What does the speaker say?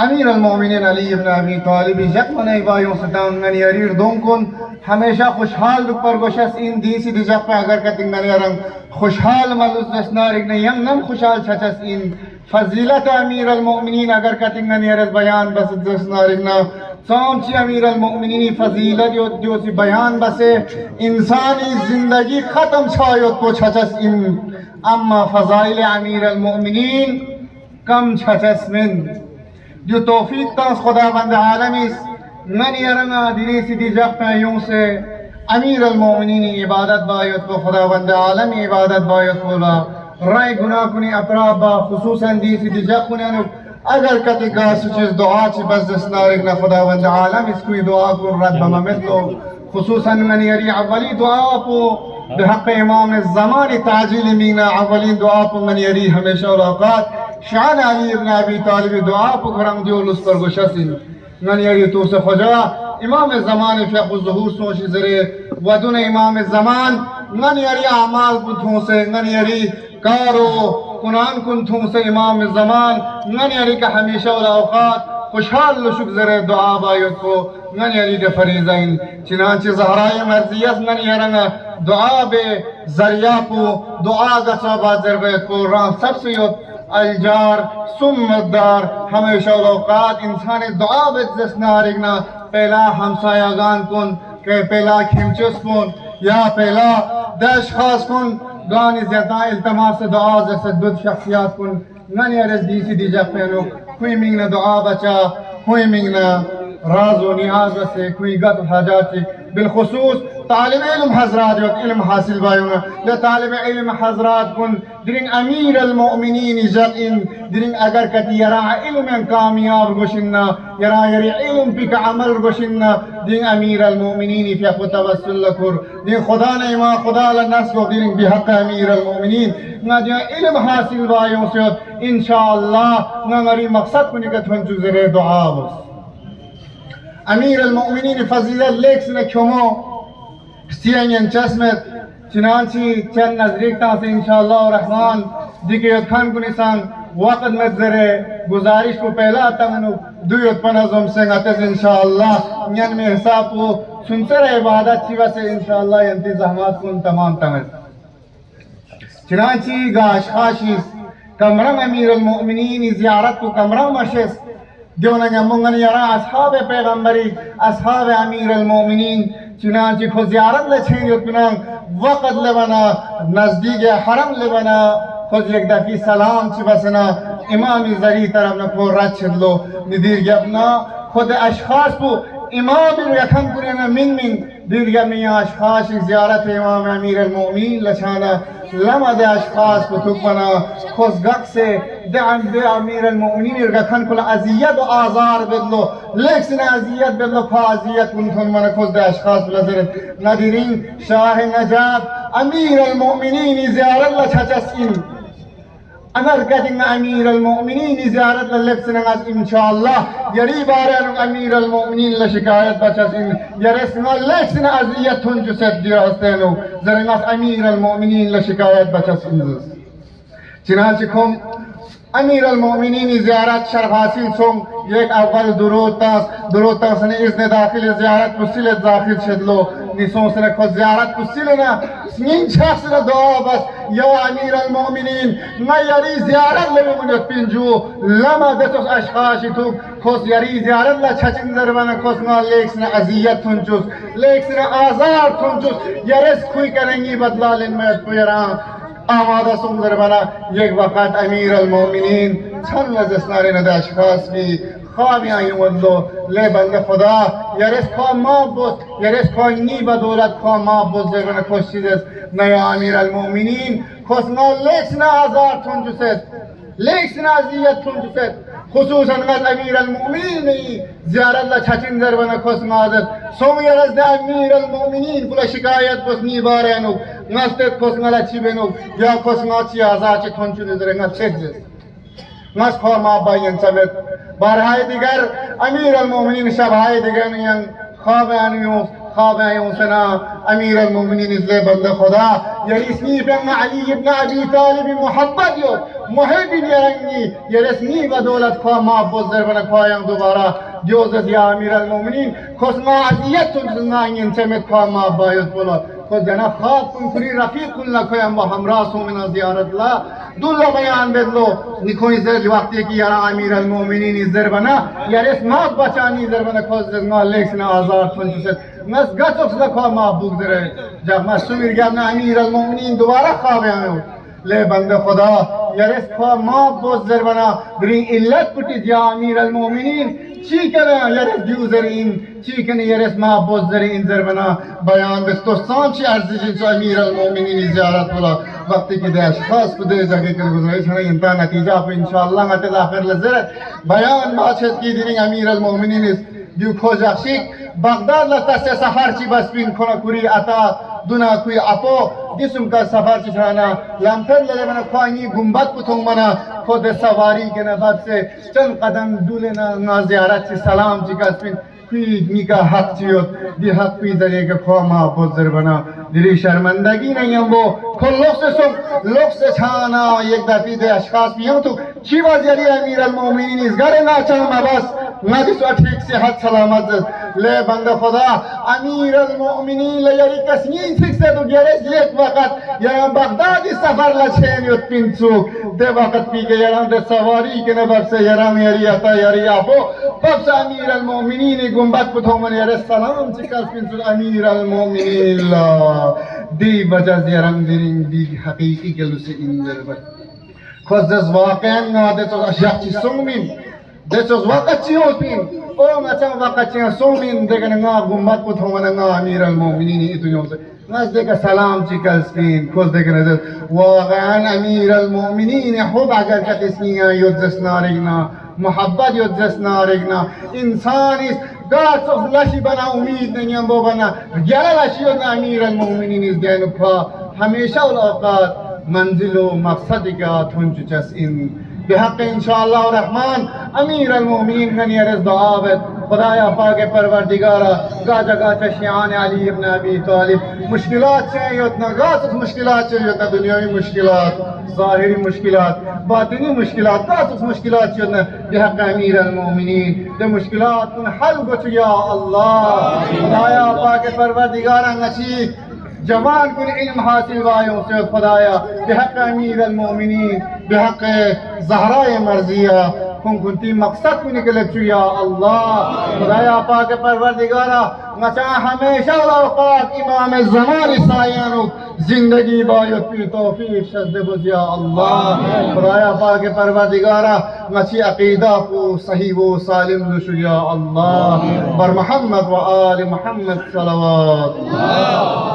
अमीर अल-मोमिनीन अली इब्न अबी तालिब यकमन बायों सताउन गन यरीर दोंकुन हमेशा खुशहाल पर गोशस इन दीसी दिजक पे अगर कतिंग गन यरंग खुशहाल मलुस दसनारिक ने यंग नम खुशहाल छचस इन फजीलत अमीर अल-मोमिनीन अगर कतिंग गन यरस बयान बस दसनारिक ना सामची अमीर अल-मोमिनीन फजीलत यो सी बयान बसे इंसानी जिंदगी खत्म छायो को छचस इन अम्मा फजाइल अमीर अल-मोमिनीन कम छचस मिन जो तौफीक तास खुदावंद आलमी मन यरना दिने सीधी जख्यों से अमीर अल-मोमिनीन इबादत बायत को खुदावंद आलमी इबादत बायत बोला राय गुनाह कुनी अतराबा खुसूसन दी सीधी जख्यों अगर कति का सुचेस दुआ ची बस दसनारिक ना खुदावंद आलम इसको दुआ को रद बमत तो खुसूसन मन यरी अवली दुआ को बहक़ इमाम ज़मान ताजील मीना अवली दुआ को मन यरी हमेशा औकात शान अली इब्न अबी तालिब दुआ पुखरम जोलुस पर गोशसिन गन यरी तो से खुदा इमाम ज़मान फ़िक़्ह ज़ुहूर सोची जरे वदुन इमाम ज़मान गन यरी अमाल कुथों से गन यरी कारो कुरान कुथों से इमाम ज़मान गन यरी का हमेशा औकात खुशहाल लुशुक जरे दुआ बायत को गन यरी दे फरीज़ाइन चिनांचे ज़हराए मर्ज़ियत गन यरंगा दुआ बे ज़रिया को दुआ गसा बाज़र को राह सबसे अलजार सुमदार हमेशा औकात इंसान दुआ बेजनारिगना पहला हमसायागान कुन के पहला खिमचस कुन या पहला दश खास कुन गान ज़्यादा इल्तमास दुआ जैसे दुद शख्सियात कुन नन यार दीसी दीजा पेनो कोई मिंगना दुआ बचा कोई मिंगना राज व नियाज से कोई गत हाजात बिलखुसूस तालिब इल्म हजरात जो इल्म हासिल बायोना ले तालिब इल्म हजरात कुन दिरिंग अमीर अल-मोमिनीन जक़िन दिरिंग अगर कति यरा इल्म कामयाब गोशिन्ना यरा यरी इल्म पिक अमल गोशिन्ना दिरिंग अमीर अल-मोमिनीन फिया तवस्सुल लकुर दिरिंग खुदा ने मा खुदा लनस को दिरिंग बिहक़ अमीर अल-मोमिनीन ना दिया इल्म हासिल बायों से इंशाअल्लाह ना मरी मकसद को निकत हंचु जरे दुआ बस अमीर अल-मोमिनीन फजीलत लेक्स ने क्यों स्थियन चश्मत चुनांची चंद नजरीकता से इंशाअल्लाह रहमान दिके खान को निशान वक़्त में जरे गुजारिश को पहला तमनु दुयत पनाज़म से गते इंशाअल्लाह यन में हिसाब को सुनते रहे इबादत की वजह से इंशाअल्लाह इंतज़ामात को तमाम तमन चुनांची गाश खाशिस कमरा अमीर अल-मोमिनीन ज़ियारत को कमरा मशस देवना मुंगन यरा असहाब पैगंबरी असहाब अमीर अल-मोमिनीन चुनांची को ज़ियारत ले छें जो चुनांग वक़्त ले बना नज़दीक हरम ले बना खुद एक दफ़ी सलाम ची बसना इमाम ज़री तरफ न को रच लो निदीर अपना खुद अशखास को इमाम रखन कुरे न मिन दीर्घ में अशखास ज़ियारत इमाम अमीर अल-मोमिनीन लछाना लमद अशखास को तुकना खुद गक से दे अमीर अल-मोमिनीन रखन कुल अज़ियत व आज़ार बदलो लेकिन अज़ियत बदलो खा अज़ियत कुन मन खुद अशखास नजर नदीरिन शाह नजात अमीर अल-मोमिनीन ज़ियारत लछचस्किन अगर कटिंग अमीर अल-मोमिनीन ज़ियारत लेकिन इंशाअल्लाह यरी बारन अमीर अल-मोमिनीन ल शिकायत बचसिन यरसना लेकिन अज़ियत हुन जो सेट दिया हस्तेनो जरंगा अमीर अल-मोमिनीन ल शिकायत बचसिन चिनाच खुम अमीर अल-मोमिनीन ज़ियारत शरफासिन सोंग एक अव्वल दुरोता सने इसने दाखिल ज़ियारत कुसिल दाखिल छदलो निसों से खुद ज़ियारत कुसिल ना स्मिन छास ना दुआ बस या अमीर अल-मोमिनीन ना यरी ज़ियारत ले मुझे पिंजू लमा देतोस अशखाशी तो खुद यरी ज़ियारत ला छचिंदर बना खुद ना लेक्स ना अज़ियत थुंचुस लेक्स ना आज़ार थुंचुस यरस खुई करेंगी बदला लेन में पुयरा आमादा सुंदर बना एक वक़्त अमीर अल-मोमिनीन छन लजस्नारे न अशखास भी ख्वाब आई वल्लो ले बंदे खुदा यरस खा माबूस यरस खा नी बदौलत खा माबूस जगन खुशिदस नया अमीर अल-मोमिनीन खुशना लेक्सना आज़ार थुन जुसेत लेक्सना अज़ियत थुन जुसेत खुसूसन गत अमीर अल-मोमिनीन ज़ियारत ला छचिन जरबना खुशना आदत सोम यरस दे अमीर अल-मोमिनीन कुल शिकायत बस नी बारेनु नस्ते खुशना ला छिबेनु या खुशना ची आज़ार ची थुन चुने जरंगा छेजस नस खा माबायन समेत बारहाय दिगर अमीर अल-मोमिनीन शबाय दिगर नियन ख्वाब आनियो خواب سنا امیر المؤمنین ازلی بند خدا یریسنی بن علی ابن ابی طالب محبت یو محبی یرنگی یرسنی و دولت خواه ما بزر بنا خواهیم دوباره جوزت یا امیر المؤمنین خسما عذیت تنزنا انتمت خواه ما باید بلا خود جناب خواب کن کری رفیق کن لکویم با همراه سومنا زیارت لا دولا بیان بدلو نکوی زرج وقتی که یارا امیر المؤمنین ازدر بنا یرس مات بچانی ازدر بنا خوز زنگا لیکسنا آزار تنجست نس گچوک سلکوه ما بگذره جب ما سمیر گمنا امیر المؤمنین دوباره خواب یانو لے بند خدا یرس خواه ما بزر بنا درین علت پتی جا امیر المؤمنین چی کنه یرس جوزر این چی کنه یرس ما بزر این زر بنا بیان بستوستان چی ارزی جنسو امیر المؤمنین زیارت بلا وقتی که ده اشخاص کو ده جگه کل گزارش هنه انتا نتیجه پا انشاءاللہ نتیجه آخر لزرت بیان ما چهت کی درین امیر المؤمنین است دیو خوزخشیک بغداد لطس سفر چی بس بین کنه کوری عطا دونا کوی اپو دیسم کا سفر چی شانا لامتر لده منا خوانی گمبت بتون منا خود سواری که نباد سے چند قدم دولنا زیارت چی سلام چی کس بین کوی نیکا حق چیوت دی حق کوی ذریعه که خواه ما بزر بنا دیری شرمندگی نہیں ہم وہ کل لوگ سے چھانا یک دفعی دے اشخاص بھی ہم تو چی وزیری امیر المومنین اس گھر ناچن مبس نبیسو ٹھیک صحت سلامت لے بند خدا امیر المؤمنین لیری کسنین سکھ سے تو گیرس یک وقت یا بغدادی سفر لچھین یوت پینسو دے وقت پی کے یران دے سواری کے نبب سے یرام یری عطا یری آفو پب سے امیر المؤمنین گمبت پتھو من یرس سلام چکس پینسو امیر المؤمنین اللہ دی وجہ زیرم درین دی حقیقی گلو سے اندر بر خوز دز واقعا ناده تو اشیاء چی سومین دچوز وقت چی ہوتین او نچان وقت چی سومین دیکھنے نا گمبت پتھو من نا امیر المؤمنین ایتو یوم سے ناس دیکھا سلام چی کلسکین خوز دیکھنے دز واقعا امیر المؤمنین حب اگر کتسنین یدزس نارگنا محبت یدزس نارگنا انسان اس گاس of لشی بنا امید نہیں ہم وہ بنا گیارہ لشی ہونا امیر المؤمنین اس دین پا ہمیشہ الاوقات منزل و مقصد کا تھنچس ان بحق انشاءاللہ الرحمن امیر المؤمنین کا نیرز دعابت خدایا پاک پروردگارا گاجا گاچا شیعان علی ابن ابی طالب مشکلات چاہیے اتنا گاس مشکلات چاہیے اتنا دنیاوی مشکلات ظاہری مشکلات باطنی مشکلات گاس مشکلات چاہیے اتنا بحق امیر المؤمنین دے مشکلات کن حل گچ یا اللہ خدایا پاک پروردگارا نشید جمال کن علم حاصل وایوں سے خدایا بحق امیر المؤمنین بحق زہرائے مرضیہ کن کنتی مقصد کو نکلت چو یا اللہ خدایا پاک پروردگارا نچا ہمیشہ الاوقات امام زمان سائیانو زندگی بایت پی توفیق شد بز یا اللہ خدایا پاک پروردگارا نچی عقیدہ کو صحیح و سالم نشو یا اللہ بر محمد و آل محمد صلوات